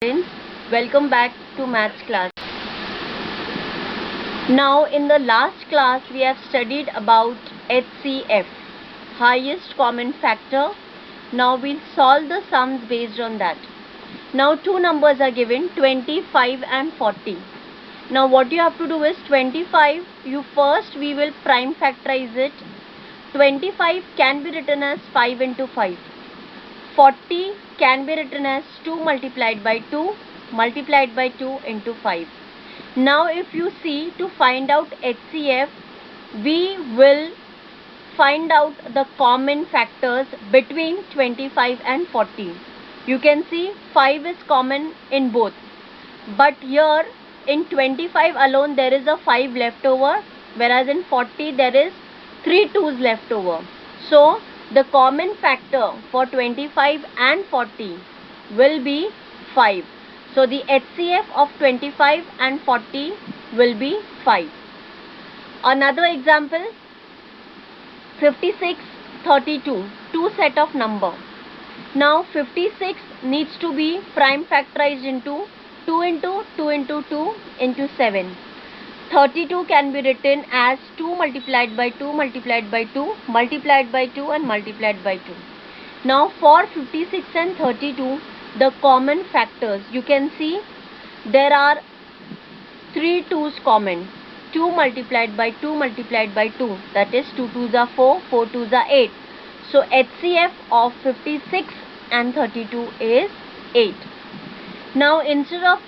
Friends, welcome back to maths class. Now in the last class we have studied about HCF, highest common factor. Now we'll solve the sums based on that. Now two numbers are given, 25 and 40. Now what you have to do is 25, we will prime factorize it. 25 can be written as 5 into 5. 40 can be written as 2 multiplied by 2 multiplied by 2 into 5. Now if you see, to find out HCF, we will find out the common factors between 25 and 40. You can see 5 is common in both, but here in 25 alone there is a 5 left over, whereas in 40 there is 3 2's left over. So the common factor for 25 and 40 will be 5. So the HCF of 25 and 40 will be 5. Another example, 56, 32, two set of number. Now 56 needs to be prime factorized into 2 into 2 into 2 into 7. 32 can be written as 2 multiplied by 2 multiplied by 2 multiplied by 2 and multiplied by 2. Now for 56 and 32, the common factors, you can see there are 3 2's common. 2 multiplied by 2 multiplied by 2, that is 2 2's are 4, 4 2's are 8. So HCF of 56 and 32 is 8. Now instead of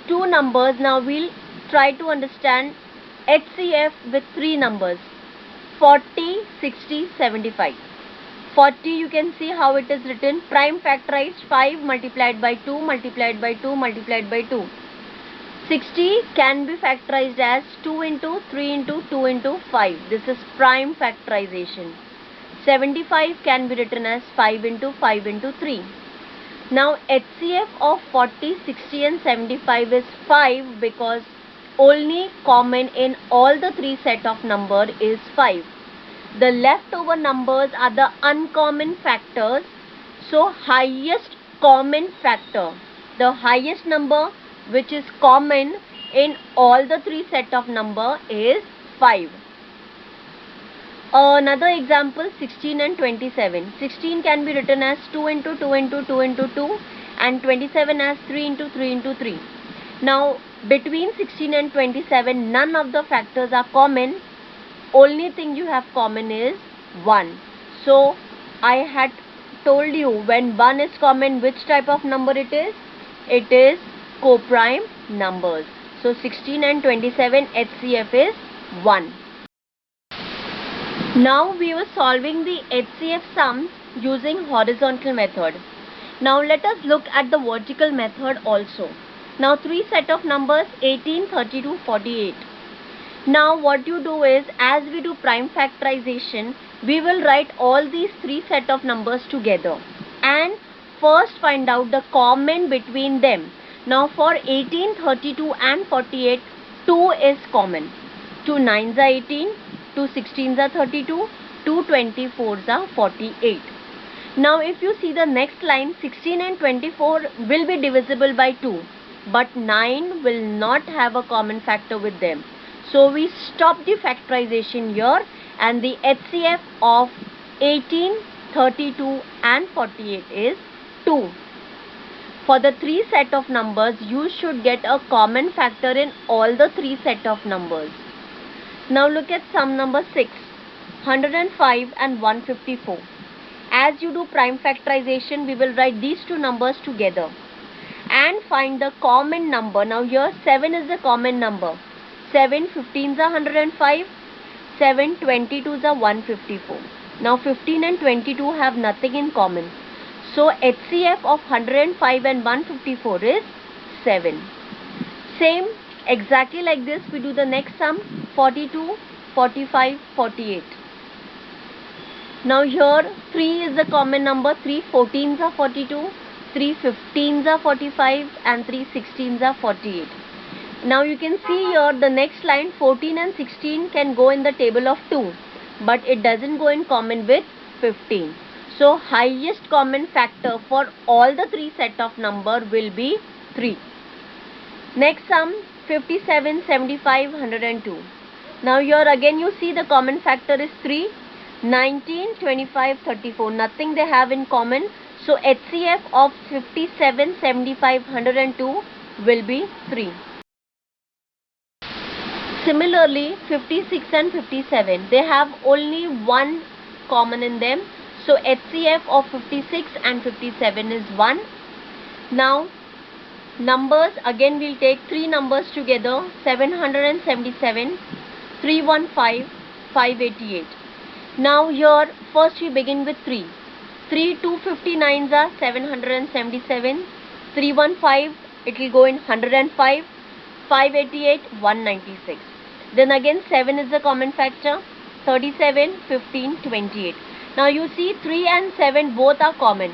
two numbers, now we'll try to understand HCF with three numbers, 40, 60, 75. 40, you can see how it is written, prime factorized 5 multiplied by 2 multiplied by 2 multiplied by 2. 60 can be factorized as 2 into 3 into 2 into 5. This is prime factorization. 75 can be written as 5 into 5 into 3. Now HCF of 40, 60 and 75 is 5 because only common in all the three set of number is 5. The leftover numbers are the uncommon factors. So highest common factor, the highest number which is common in all the three set of number is 5. Another example, 16 and 27. 16 can be written as 2 into 2 into 2 into 2 and 27 as 3 into 3 into 3. Now between 16 and 27, none of the factors are common. Only thing you have common is 1. So I had told you, when 1 is common, which type of number it is? It is co-prime numbers. So 16 and 27 HCF is 1. Now we were solving the HCF sums using horizontal method. Now let us look at the vertical method also. Now three set of numbers, 18, 32, 48. Now what you do is, as we do prime factorization, we will write all these three set of numbers together and first find out the common between them. Now for 18, 32 and 48, 2 is common. 2 9s are 18, 2 16s are 32, 2 24s are 48. Now if you see the next line, 16 and 24 will be divisible by 2, but 9 will not have a common factor with them. So we stop the factorization here, and the HCF of 18, 32 and 48 is 2. For the three set of numbers, you should get a common factor in all the three set of numbers. Now look at sum number 6, 105 and 154. As you do prime factorization, we will write these two numbers together and find the common number. Now here 7 is the common number. 7 15s are 105, 7 22s are 154. Now 15 and 22 have nothing in common. So HCF of 105 and 154 is 7. Same, exactly like this we do the next sum, 42, 45, 48. Now here 3 is the common number, 3 14s are 42, 3 15s are 45 and 3 16s are 48. Now you can see here the next line, 14 and 16 can go in the table of 2, but it doesn't go in common with 15. So highest common factor for all the three set of number will be 3. Next sum 57, 75, 102. Now here again you see the common factor is 3. 19, 25, 34. Nothing they have in common. So HCF of 57, 75, 102 will be 3. Similarly 56 and 57. They have only one common in them. So HCF of 56 and 57 is 1. Now numbers, again we'll take 3 numbers together. 777, 315, 588. Now here first we begin with 3. 3 259s are 777. 315 it will go in 105. 588 196. Then again 7 is the common factor. 37, 15, 28. Now you see 3 and 7 both are common.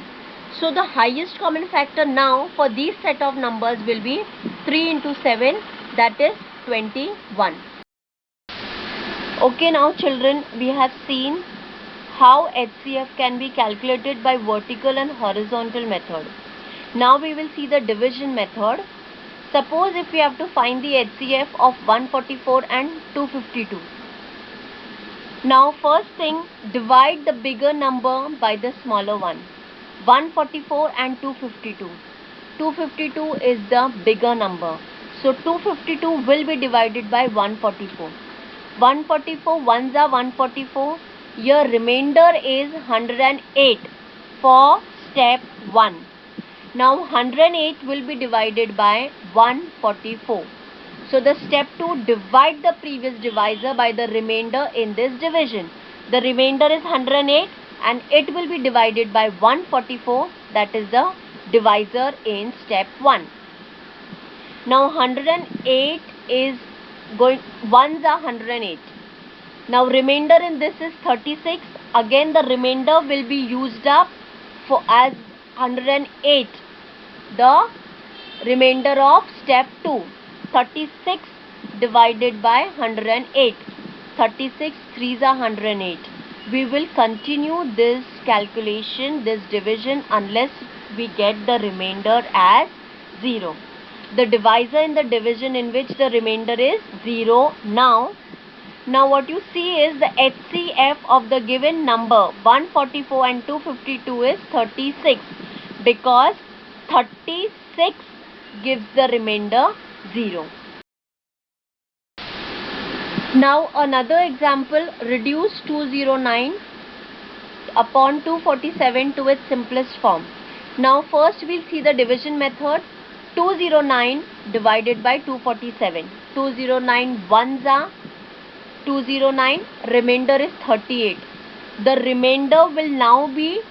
So the highest common factor now for these set of numbers will be 3 into 7, that is 21. Okay, now children, we have seen how HCF can be calculated by vertical and horizontal method. Now we will see the division method. Suppose if we have to find the HCF of 144 and 252. Now first thing, divide the bigger number by the smaller one. 144 and 252. 252 is the bigger number. So 252 will be divided by 144. 144 ones are 144. Your remainder is 108 for step 1. Now 108 will be divided by 144. So the step 2, divide the previous divisor by the remainder in this division. The remainder is 108 and it will be divided by 144, that is the divisor in step 1. Now 108 is going, ones are 108. Now remainder in this is 36. Again the remainder will be used up for as 108. The remainder of step 2. 36 divided by 108. 36 3s are 108. We will continue this calculation, this division, unless we get the remainder as 0. The divisor in the division in which the remainder is 0 now. Now what you see is the HCF of the given number 144 and 252 is 36, because 36 gives the remainder 0. Now another example, reduce 209 upon 247 to its simplest form. Now first we'll see the division method. 209 divided by 247. 209 ones are 209, remainder is 38. The remainder will now be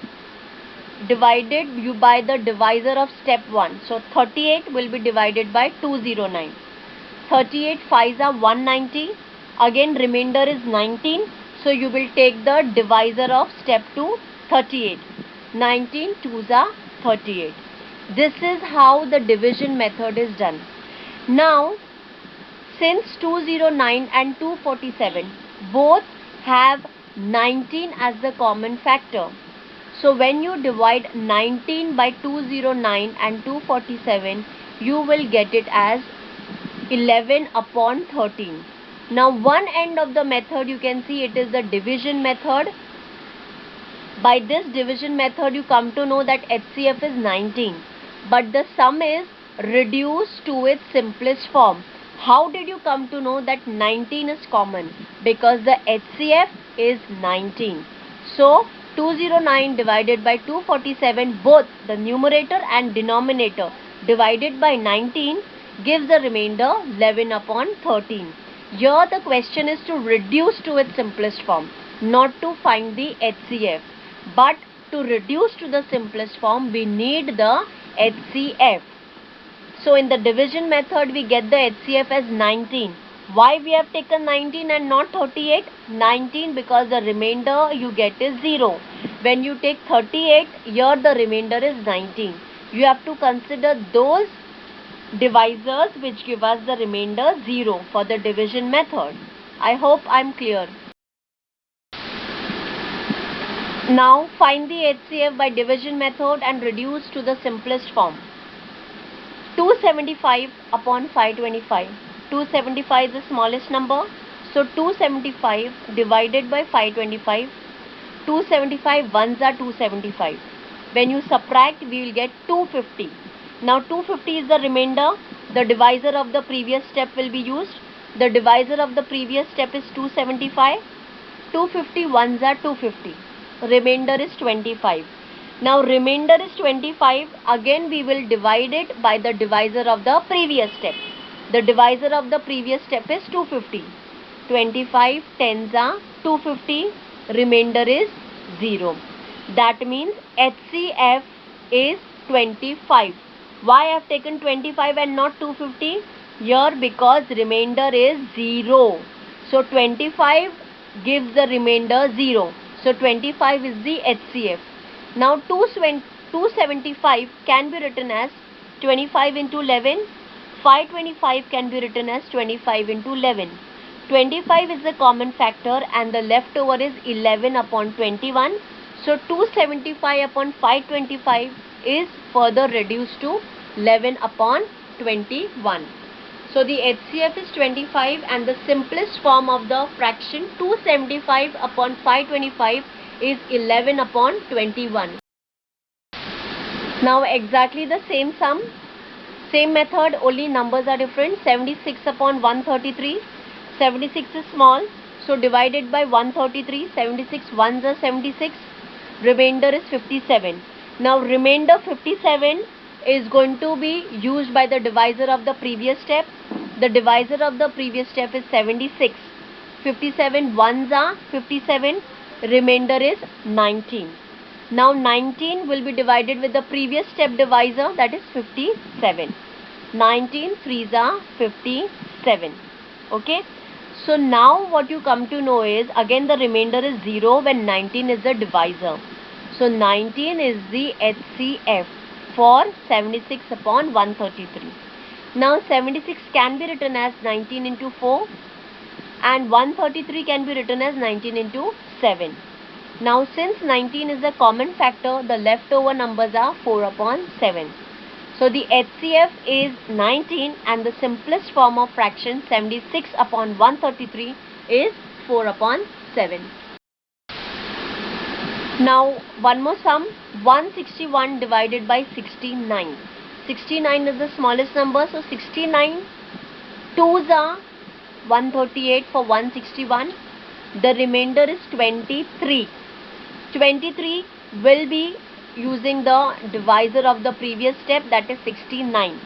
divided by the divisor of step 1. So 38 will be divided by 209. 38 5s are 190. Again remainder is 19. So you will take the divisor of step 2, 38. 19 2s are 38. This is how the division method is done. Now since 209 and 247 both have 19 as the common factor, so when you divide 19 by 209 and 247, you will get it as 11 upon 13. Now one end of the method you can see it is the division method. By this division method you come to know that HCF is 19, but the sum is reduced to its simplest form. How did you come to know that 19 is common? Because the HCF is 19. So 209 divided by 247, both the numerator and denominator divided by 19 gives the remainder 11 upon 13. Here the question is to reduce to its simplest form, not to find the HCF. But to reduce to the simplest form we need the HCF. So in the division method we get the HCF as 19. Why we have taken 19 and not 38? 19 because the remainder you get is 0. When you take 38, here the remainder is 19. You have to consider those divisors which give us the remainder 0 for the division method. I hope I am clear. Now find the HCF by division method and reduce to the simplest form. 275 upon 525. 275 is the smallest number. So 275 divided by 525. 275 ones are 275. When you subtract, we will get 250. Now 250 is the remainder. The divisor of the previous step will be used. The divisor of the previous step is 275. 250 ones are 250. Remainder is 25. Now remainder is 25. Again we will divide it by the divisor of the previous step. The divisor of the previous step is 250. 25 tens are 250. Remainder is 0. That means HCF is 25. Why I have taken 25 and not 250? Here because remainder is 0. So 25 gives the remainder 0. So 25 is the HCF. Now 275 can be written as 25 into 11. 525 can be written as 25 into 11. 25 is the common factor and the leftover is 11 upon 21. So 275 upon 525 is further reduced to 11 upon 21. So the HCF is 25 and the simplest form of the fraction 275 upon 525 is 11 upon 21. Now exactly the same sum, same method, only numbers are different. 76 upon 133. 76 is small, so divided by 133. 76 ones are 76. Remainder is 57. Now remainder 57 is going to be used by the divisor of the previous step. The divisor of the previous step is 76. 57 ones are 57. Remainder is 19. Now 19 will be divided with the previous step divisor, that is 57. 19 threes are 57. Okay. So now what you come to know is, again the remainder is 0 when 19 is the divisor. So 19 is the HCF for 76 upon 133. Now 76 can be written as 19 into 4 and 133 can be written as 19 into 7. Now since 19 is a common factor, the leftover numbers are 4 upon 7. So the HCF is 19 and the simplest form of fraction 76 upon 133 is 4 upon 7. Now one more sum, 161 divided by 69. 69 is the smallest number, so 69 2s are 138 for 161. The remainder is 23. 23 will be using the divisor of the previous step, that is 69.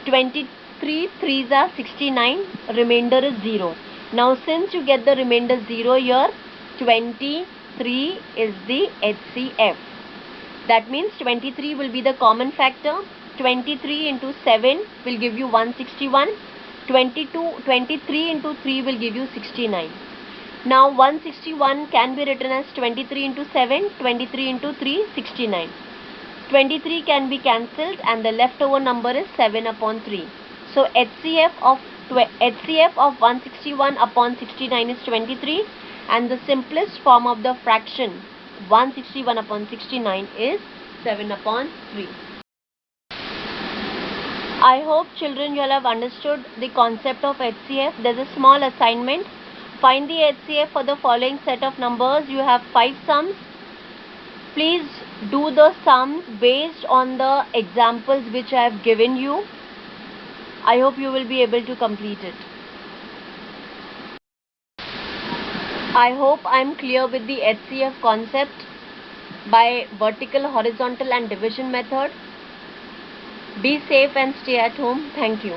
23 3s are 69. Remainder is 0. Now since you get the remainder 0 here, 23 is the HCF. That means 23 will be the common factor. 23 into 7 will give you 161. 23 into 3 will give you 69. Now 161 can be written as 23 into 7, 23 into 3, 69. 23 can be cancelled and the leftover number is 7 upon 3. So HCF of 161 upon 69 is 23 and the simplest form of the fraction 161 upon 69 is 7 upon 3. I hope children you all have understood the concept of HCF. There is a small assignment. Find the HCF for the following set of numbers. You have 5 sums. Please do the sums based on the examples which I have given you. I hope you will be able to complete it. I hope I am clear with the HCF concept by vertical, horizontal and division method. Be safe and stay at home. Thank you.